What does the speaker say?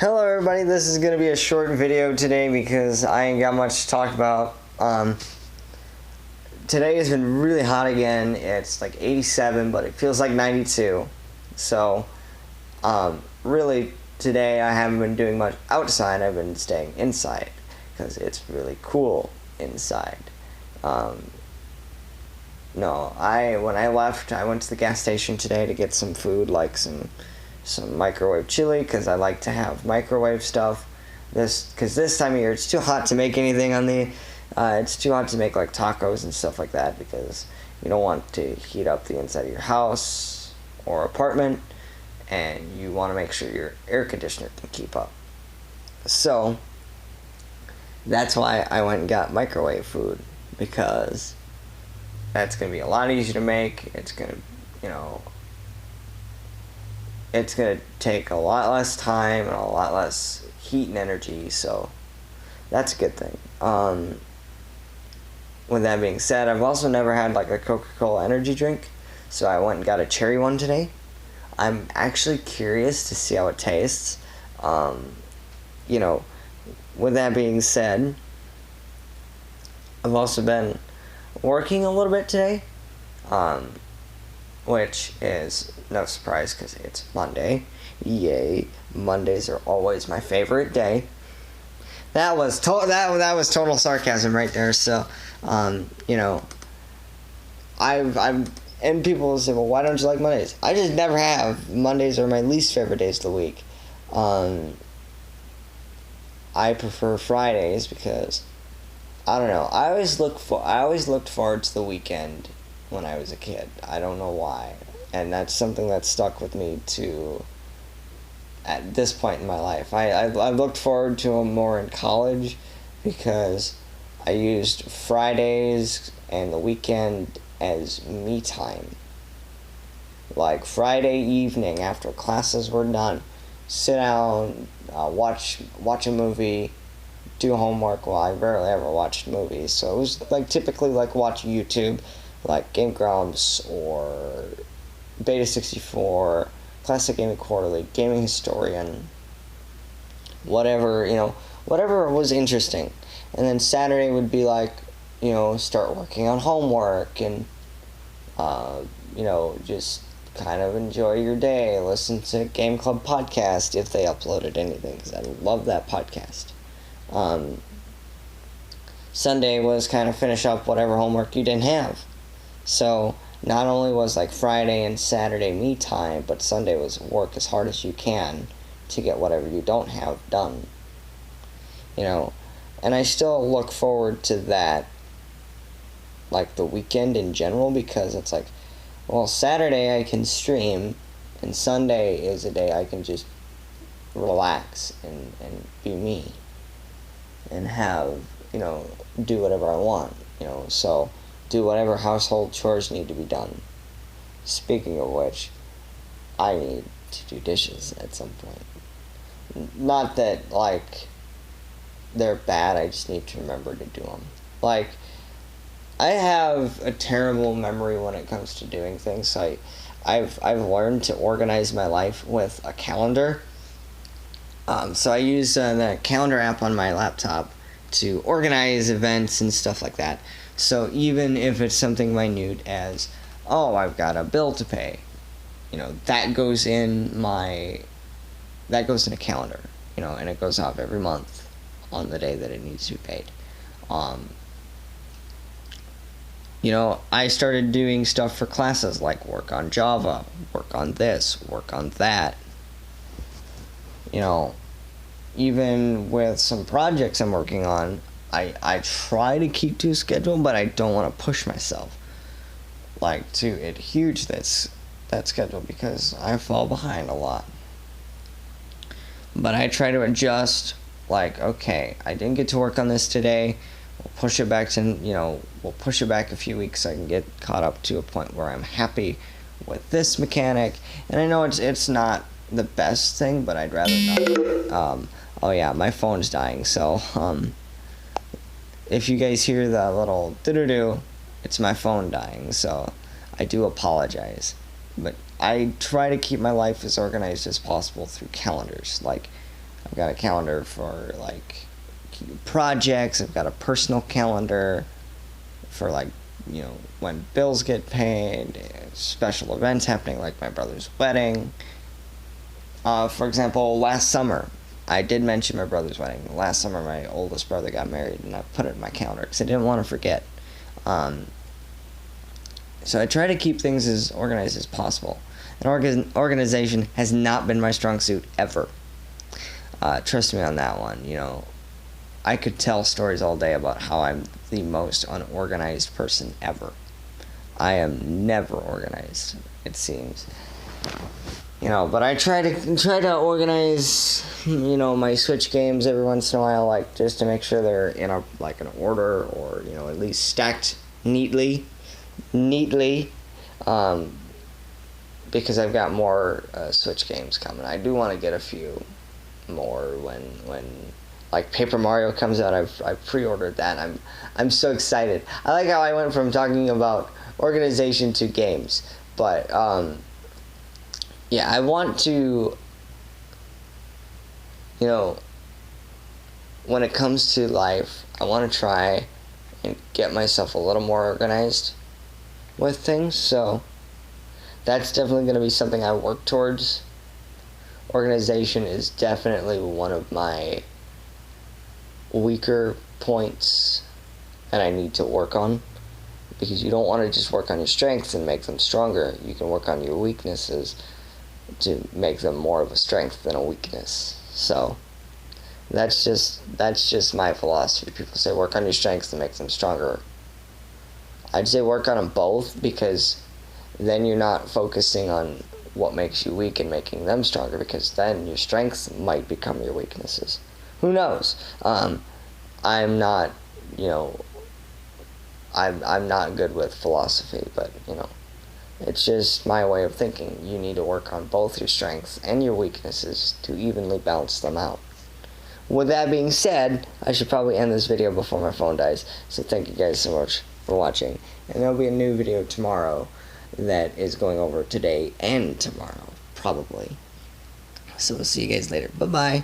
Hello everybody, this is going to be a short video today because I ain't got much to talk about. Today has been really hot again. It's like 87, but it feels like 92. So, really today I haven't been doing much outside. I've been staying inside because it's really cool inside. When I left, I went to the gas station today to get some food, like some microwave chili, because I like to have microwave stuff. Because this time of year it's too hot to make anything on the. It's too hot to make like tacos and stuff like that because you don't want to heat up the inside of your house or apartment, and you want to make sure your air conditioner can keep up. So that's why I went and got microwave food, because that's gonna be a lot easier to make. It's gonna, it's going to take a lot less time and a lot less heat and energy, so that's a good thing. With that being said, I've also never had like a Coca-Cola energy drink, so I went and got a cherry one today. I'm actually curious to see how it tastes. With that being said, I've also been working a little bit today. Which is no surprise because it's Monday. Yay! Mondays are always my favorite day. That was total sarcasm right there. So, and people say, well, why don't you like Mondays? I just never have. Mondays are my least favorite days of the week. I prefer Fridays because I don't know. I always looked forward to the weekend when I was a kid. I don't know why. And that's something that stuck with me at this point in my life. I looked forward to them more in college because I used Fridays and the weekend as me time. Like Friday evening after classes were done, sit down, watch a movie, do homework. Well, I rarely ever watched movies, so it was like typically like watching YouTube, like Game Grumps or Beta 64, Classic Gaming Quarterly, Gaming Historian, whatever was interesting. And then Saturday would be like, start working on homework and, just kind of enjoy your day, listen to Game Club podcast if they uploaded anything, because I love that podcast. Sunday was kind of finish up whatever homework you didn't have. So not only was like Friday and Saturday me time, but Sunday was work as hard as you can to get whatever you don't have done. And I still look forward to that, like the weekend in general, because it's like, well, Saturday I can stream, and Sunday is a day I can just relax and be me and have, do whatever I want, so do whatever household chores need to be done. Speaking of which, I need to do dishes at some point. Not that, like, they're bad, I just need to remember to do them. Like, I have a terrible memory when it comes to doing things. I've learned to organize my life with a calendar. So I use the calendar app on my laptop to organize events and stuff like that. So even if it's something minute as, oh, I've got a bill to pay, that goes in a calendar, and it goes off every month on the day that it needs to be paid. I started doing stuff for classes, like work on Java, work on this, work on that. Even with some projects I'm working on, I try to keep to a schedule, but I don't want to push myself, like, to adhere to that schedule, because I fall behind a lot. But I try to adjust, like, okay, I didn't get to work on this today, we'll push it back a few weeks so I can get caught up to a point where I'm happy with this mechanic. And I know it's not the best thing, but I'd rather not. Oh yeah, my phone's dying, so, if you guys hear the little doo-doo-doo, it's my phone dying, so I do apologize. But I try to keep my life as organized as possible through calendars. Like, I've got a calendar for like projects. I've got a personal calendar for like, you know, when bills get paid, special events happening like my brother's wedding. For example, last summer, I did mention my brother's wedding. Last summer, my oldest brother got married, and I put it in my calendar because I didn't want to forget. So I try to keep things as organized as possible. And organization has not been my strong suit ever. Trust me on that one. You know, I could tell stories all day about how I'm the most unorganized person ever. I am never organized, it seems. You know, but I try to organize, you know, my Switch games every once in a while, like just to make sure they're in an order, or, you know, at least stacked neatly, because I've got more Switch games coming. I do want to get a few more when like Paper Mario comes out. I've pre-ordered that. I'm so excited. I like how I went from talking about organization to games, but yeah, I want to, you know, when it comes to life, I want to try and get myself a little more organized with things. So that's definitely going to be something I work towards. Organization is definitely one of my weaker points, and I need to work on, because you don't want to just work on your strengths and make them stronger. You can work on your weaknesses to make them more of a strength than a weakness. So that's just my philosophy. People say work on your strengths to make them stronger. I'd say work on them both, because then you're not focusing on what makes you weak and making them stronger, because then your strengths might become your weaknesses. Who knows? I'm not, you know, I'm not good with philosophy, but, you know, it's just my way of thinking. You need to work on both your strengths and your weaknesses to evenly balance them out. With that being said, I should probably end this video before my phone dies. So thank you guys so much for watching. And there'll be a new video tomorrow that is going over today and tomorrow, probably. So we'll see you guys later. Bye-bye.